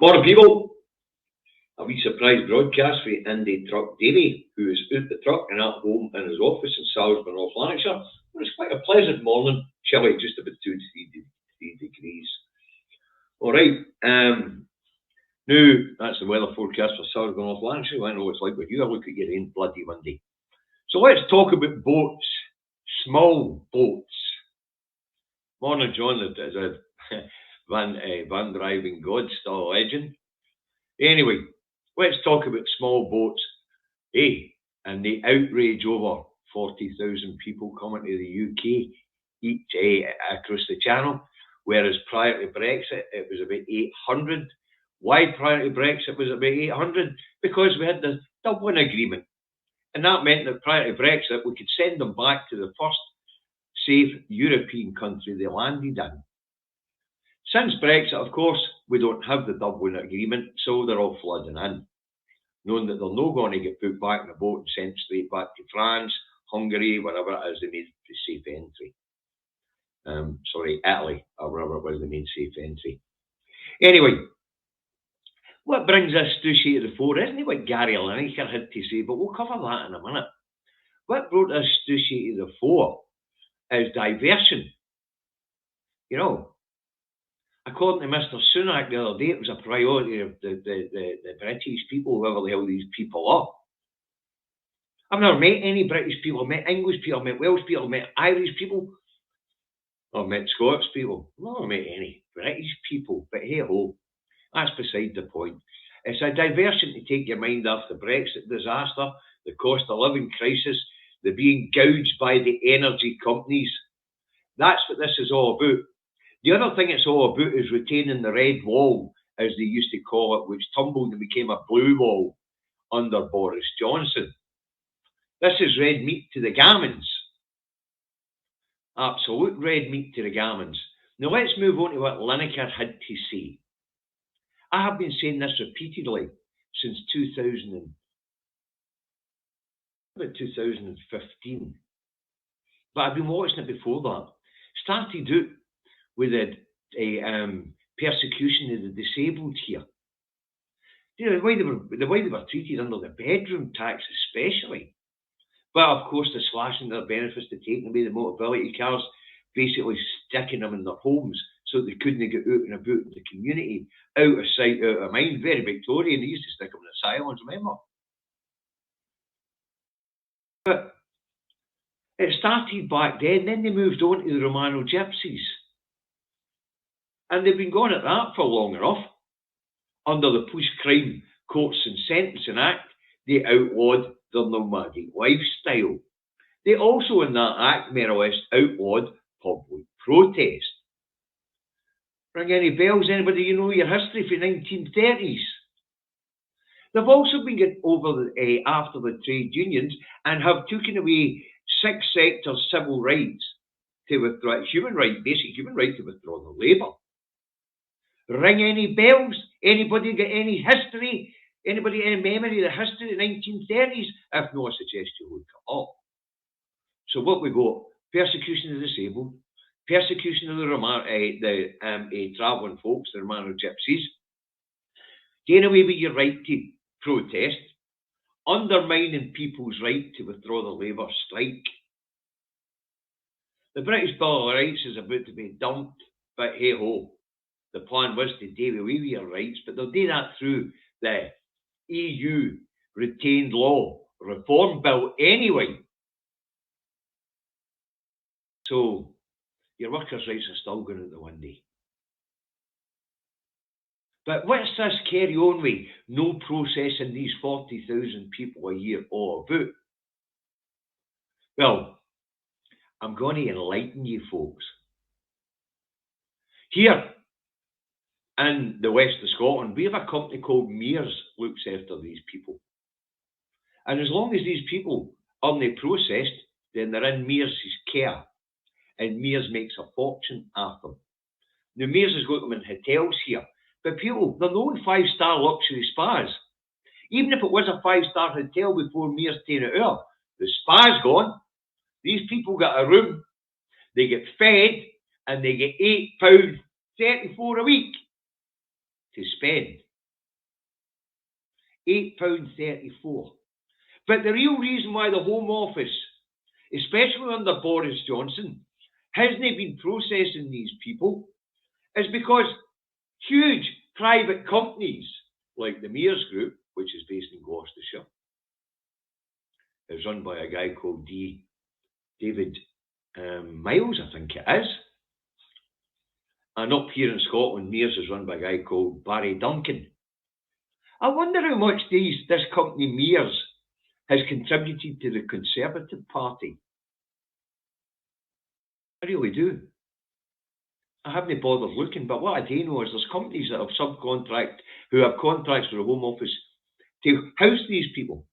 Morning, people. A wee surprise broadcast for Indie Truck Davy, who is out the truck and at home in his office in Salisbury, North Lanarkshire. It's quite a pleasant morning, chilly, just about 2 to 3 degrees. All right, now that's the weather forecast for Salisbury, North Lanarkshire. I know what it's like with you. I look at your rain, bloody windy. So let's talk about boats, small boats. Morning, John. Is a van driving god, still a legend. Anyway, let's talk about small boats, and the outrage over 40,000 people coming to the UK each across the channel, whereas prior to Brexit it was about 800. Why prior to Brexit was it about 800? Because we had the Dublin Agreement, and that meant that prior to Brexit we could send them back to the first safe European country they landed in. Since Brexit, of course, we don't have the Dublin Agreement, so they're all flooding in, knowing that they're not going to get put back in a boat and sent straight back to France, Hungary, wherever it is they made the safe entry. Italy, or wherever it was they made safe entry. Anyway, what brings this stooshy to the fore isn't it what Gary Lineker had to say, but we'll cover that in a minute. What brought this stooshy to the fore is diversion. You know, according to Mr. Sunak the other day, it was a priority of the British people, whoever the hell these people are. I've never met any British people. I've met English people, I've met Welsh people, I've met Irish people, I've met Scots people. I've never met any British people, but hey ho, that's beside the point. It's a diversion to take your mind off the Brexit disaster, the cost of living crisis, the being gouged by the energy companies. That's what this is all about. The other thing it's all about is retaining the red wall, as they used to call it, which tumbled and became a blue wall under Boris Johnson. This is red meat to the gammons. Absolute red meat to the gammons. Now let's move on to what Lineker had to say. I have been saying this repeatedly since 2015. But I've been watching it before that. Started out with a persecution of the disabled here. You know, the way they were treated under the bedroom tax especially. But of course the slashing their benefits, to taking away the mobility cars, basically sticking them in their homes so they couldn't get out and about in the community, out of sight, out of mind. Very Victorian, they used to stick them in asylums, remember? But it started back then they moved on to the Romano Gypsies. And they've been going at that for long enough. Under the Police Crime Courts and Sentencing Act, they outlawed the nomadic lifestyle. They also, in that act, more or less, outlawed public protest. Ring any bells? Anybody you know your history from the 1930s? They've also been getting over after the trade unions and have taken away 6 sectors civil rights to withdraw, basic human right to withdraw the labour. Ring any bells? Anybody got any history? Anybody any memory of the history of the 1930s? If not, I suggest you look it up. So what we got? Persecution of the disabled, persecution of the travelling folks, the Romano Gypsies, getting away with your right to protest, undermining people's right to withdraw the labour strike. The British Bill of Rights is about to be dumped, but hey ho. The plan was to do away with your rights, but they'll do that through the EU Retained Law Reform Bill anyway. So your workers' rights are still going out the window. But what's this carry on with no processing these 40,000 people a year all about? Well, I'm going to enlighten you folks. Here in the west of Scotland, we have a company called Mears looks after these people. And as long as these people aren't processed, then they're in Mears' care. And Mears makes a fortune after them. Now, Mears has got them in hotels here. But people, they're known 5-star luxury spas. Even if it was a 5-star hotel before Mears taken it out, the spa's gone. These people get a room, they get fed, and they get £8.34 a week to spend. £8.34. But the real reason why the Home Office, especially under Boris Johnson, hasn't been processing these people is because huge private companies like the Mears Group, which is based in Gloucestershire, is run by a guy called David Miles, I think it is. And up here in Scotland, Mears is run by a guy called Barry Duncan. I wonder how much this company Mears has contributed to the Conservative Party. I really do. I haven't bothered looking, but what I do know is there's companies that have who have contracts for the Home Office to house these people.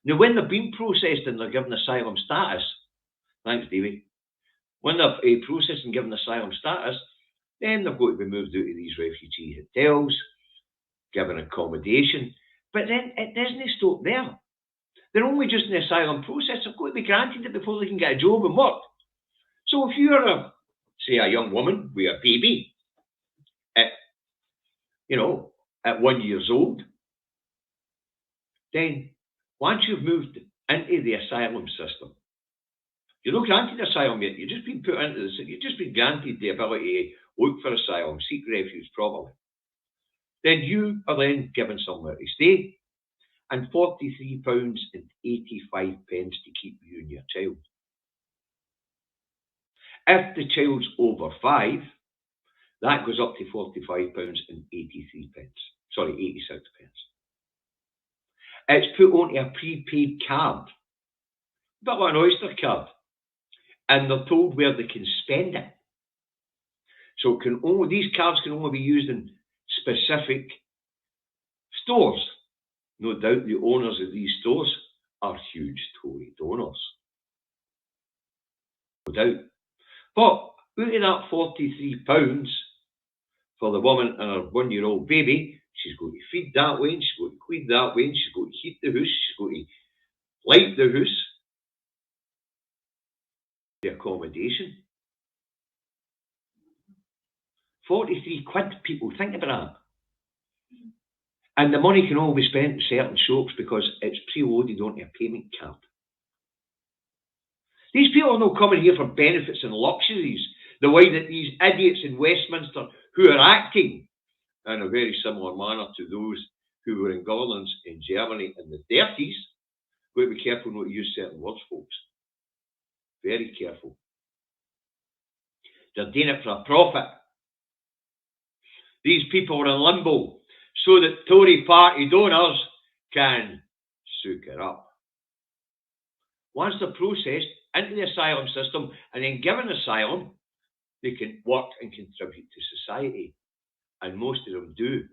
Now, when they've been processed and they're given asylum status, thanks, Davy. When they're processed and given asylum status, then they've got to be moved out of these refugee hotels, given accommodation. But then it doesn't stop there. They're only just in the asylum process. They've got to be granted it before they can get a job and work. So if you're say a young woman with a baby at 1 year old, then once you've moved into the asylum system, you're not granted asylum yet. You've just been put into this. You've just been granted the ability to look for asylum, seek refuge properly. Then you are then given somewhere to stay, and £43.85 to keep you and your child. If the child's over 5, that goes up to £45.86. It's put onto a prepaid card, a bit like an Oyster card, and they're told where they can spend it. So these cards can only be used in specific stores. No doubt the owners of these stores are huge Tory donors. No doubt. But out of that £43 for the woman and her 1 year old baby, she's got to feed that way, and she's got to clean that way, and she's got to heat the house, she's got to light the house, the accommodation. 43 quid, people, think about that. And the money can only be spent in certain shops because it's preloaded onto a payment card. These people are not coming here for benefits and luxuries, the way that these idiots in Westminster who are acting in a very similar manner to those who were in governance in Germany in the 30s. We've got to be careful not to use certain words, folks. Very careful. They're doing it for a profit. These people are in limbo so that Tory party donors can soak it up. Once they're processed into the asylum system and then given asylum, they can work and contribute to society. And most of them do.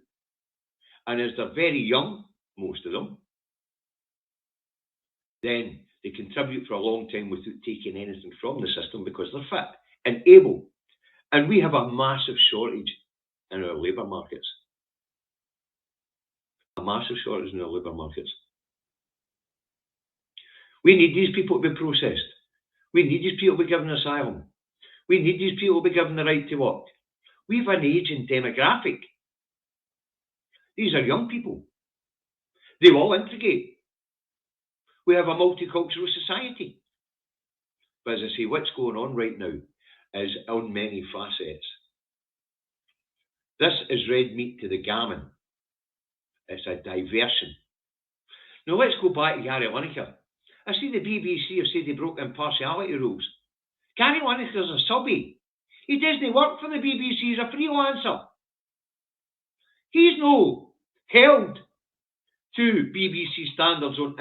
And as they're very young, most of them, then they contribute for a long time without taking anything from the system because they're fit and able. And we have a massive shortage in our labour markets. A massive shortage in our labour markets. We need these people to be processed. We need these people to be given asylum. We need these people to be given the right to work. We have an ageing demographic. These are young people. They will integrate. We have a multicultural society. But as I say, what's going on right now is on many facets. This is red meat to the gammon. It's a diversion. Now let's go back to Gary Lineker. I see the BBC have said they broke impartiality rules. Gary Lineker's a subby. He doesn't work for the BBC, he's a freelancer. He's no held to BBC standards on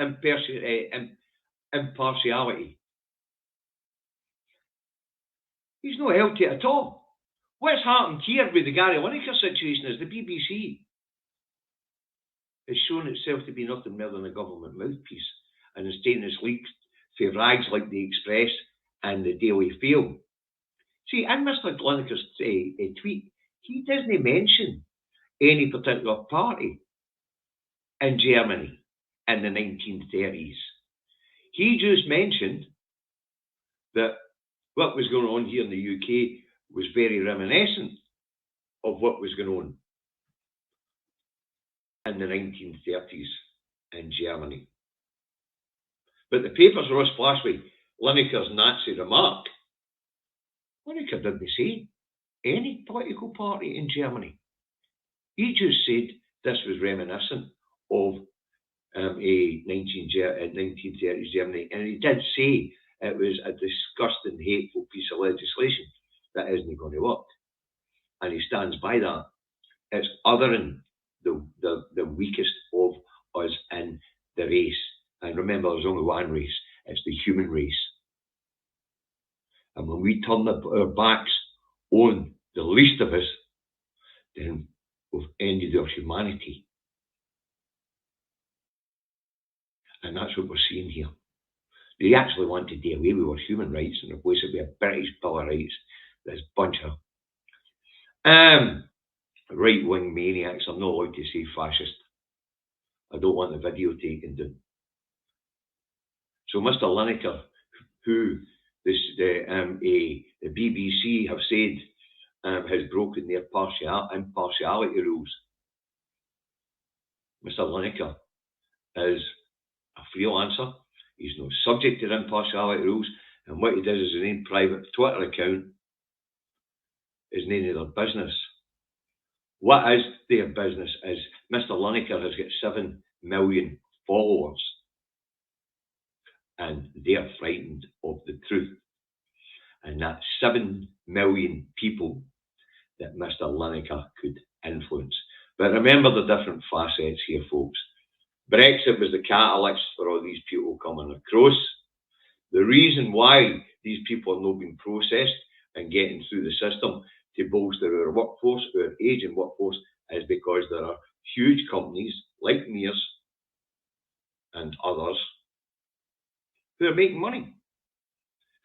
impartiality. He's not held to it at all. What's happened here with the Gary Lineker situation is the BBC has shown itself to be nothing more than a government mouthpiece and is taking its leaks for rags like the Express and the Daily Mail. See, in Mr. Lineker's tweet, he doesn't mention any particular party in Germany in the 1930s. He just mentioned that what was going on here in the UK was very reminiscent of what was going on in the 1930s in Germany. But the papers were all splashed with Lineker's Nazi remark. Lineker didn't say any political party in Germany. He just said this was reminiscent of a 1930s Germany, and he did say it was a disgusting, hateful piece of legislation that isn't going to work, and he stands by that. It's othering the weakest of us in the race, and remember, there's only one race. It's the human race, and when we turn our backs on the least of us, then we've ended our humanity. And that's what we're seeing here. They actually want to do away with our human rights and replace it with a British Bill of Rights. This bunch of right-wing maniacs. I'm not allowed to say fascist. I don't want the video taken down. So Mr. Lineker, who the BBC have said has broken their impartiality rules, Mr. Lineker is a freelancer. He's not subject to impartiality rules, and what he does is his own private Twitter account is none of their business. What is their business is Mr. Lineker has got 7 million followers, and they're frightened of the truth. And that's 7 million people that Mr. Lineker could influence. But remember the different facets here, folks. Brexit was the catalyst for all these people coming across. The reason why these people are not being processed and getting through the system to bolster our workforce, our aging workforce, is because there are huge companies like Mears and others who are making money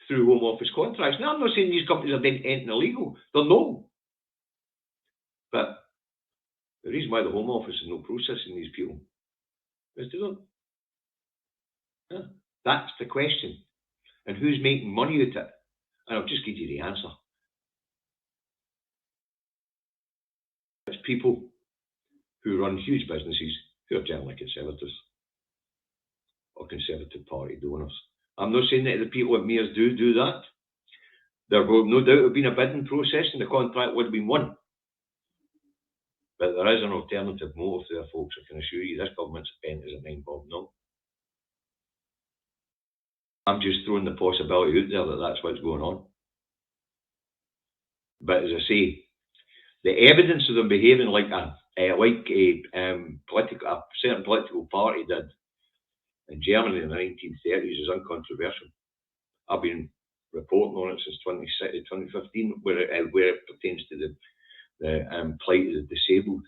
through Home Office contracts. Now, I'm not saying these companies are doing anything illegal. They're not. But the reason why the Home Office is not processing these people is they don't. Yeah, that's the question. And who's making money out of it? And I'll just give you the answer. It's people who run huge businesses who are generally conservatives or Conservative Party donors. I'm not saying that the people at Mears do that. There will no doubt have been a bidding process and the contract would have been won. But there is an alternative motive there, folks. I can assure you this government's bent as a 9-bob no. I'm just throwing the possibility out there that that's what's going on. But as I say, the evidence of them behaving like a certain political party did in Germany in the 1930s is uncontroversial. I've been reporting on it since 2015, where it pertains to the plight of the disabled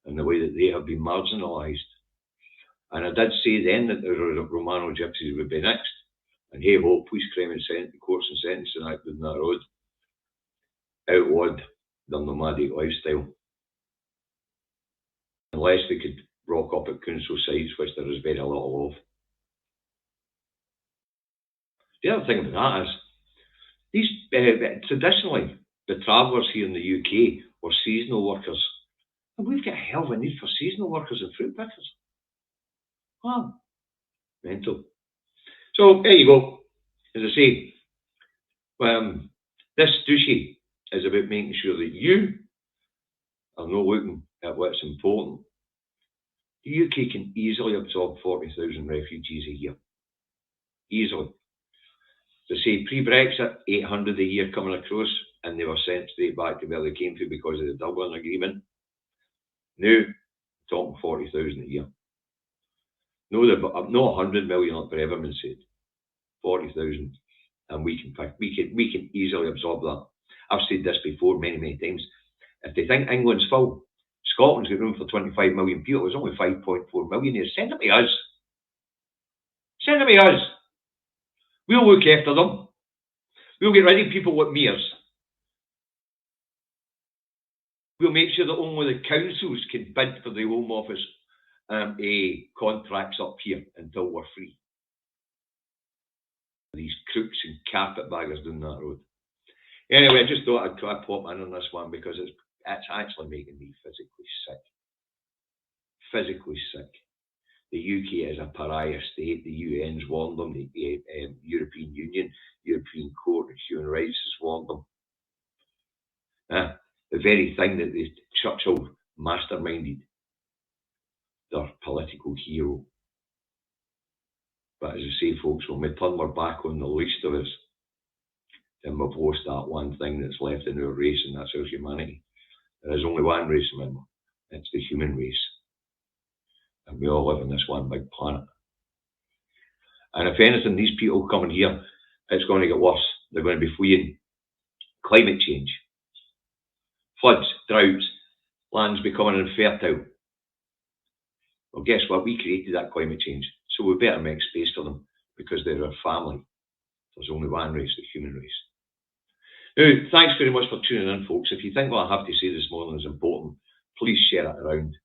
and the way that they have been marginalised. And I did say then that the Romano Gypsies would be next. And hey ho, police crime and courts and sentencing act on that road outlawed their nomadic lifestyle. Unless they could rock up at council sites, which there is very little of. The other thing about that is, these traditionally, the travellers here in the UK were seasonal workers. And we've got a hell of a need for seasonal workers and fruit pickers. Wow. Mental. So, there you go. As I say, this douchey is about making sure that you are not looking at what's important. The UK can easily absorb 40,000 refugees a year. Easily. To say pre-Brexit, 800 a year coming across, and they were sent straight back to where they came to because of the Dublin Agreement. Now, talking 40,000 a year. No, 100 million like Breverman said. 40,000, and we can easily absorb that. I've said this before many times. If they think England's full, Scotland's got room for 25 million people. There's only 5.4 million here. Send them to us. Send them to us. We'll look after them. We'll get rid of people like Mears. We'll make sure that only the councils can bid for the Home Office contracts up here until we're free. These crooks and carpetbaggers down that road. Anyway, I just thought I'd pop in on this one because it's actually making me physically sick. physically sick. The UK is a pariah state. The UN's warned them. The European Union, European Court of Human Rights has warned them. The very thing that the Churchill masterminded, their political hero. But as I say, folks, when we turn our back on the least of us, then we've lost that one thing that's left in our race, and that's our humanity. There is only one race, remember. It's the human race. And we all live on this one big planet. And if anything, these people coming here, it's going to get worse. They're going to be fleeing climate change, floods, droughts, lands becoming infertile. Well, guess what? We created that climate change. So we better make space for them because they're our family. There's only one race, the human race. Now, thanks very much for tuning in, folks. If you think what I have to say this morning is important, please share it around.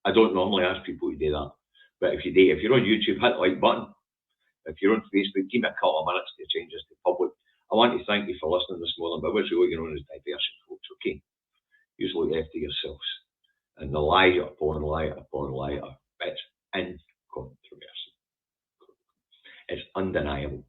I don't normally ask people to do that, but if you're on YouTube, hit the like button. If you're on Facebook, give me a couple of minutes to change this to public. I want to thank you for listening this morning, but what's really going on is diversion, folks, okay? You look after yourselves. And the lie upon lie upon lie, it's incontrovertible. It's undeniable.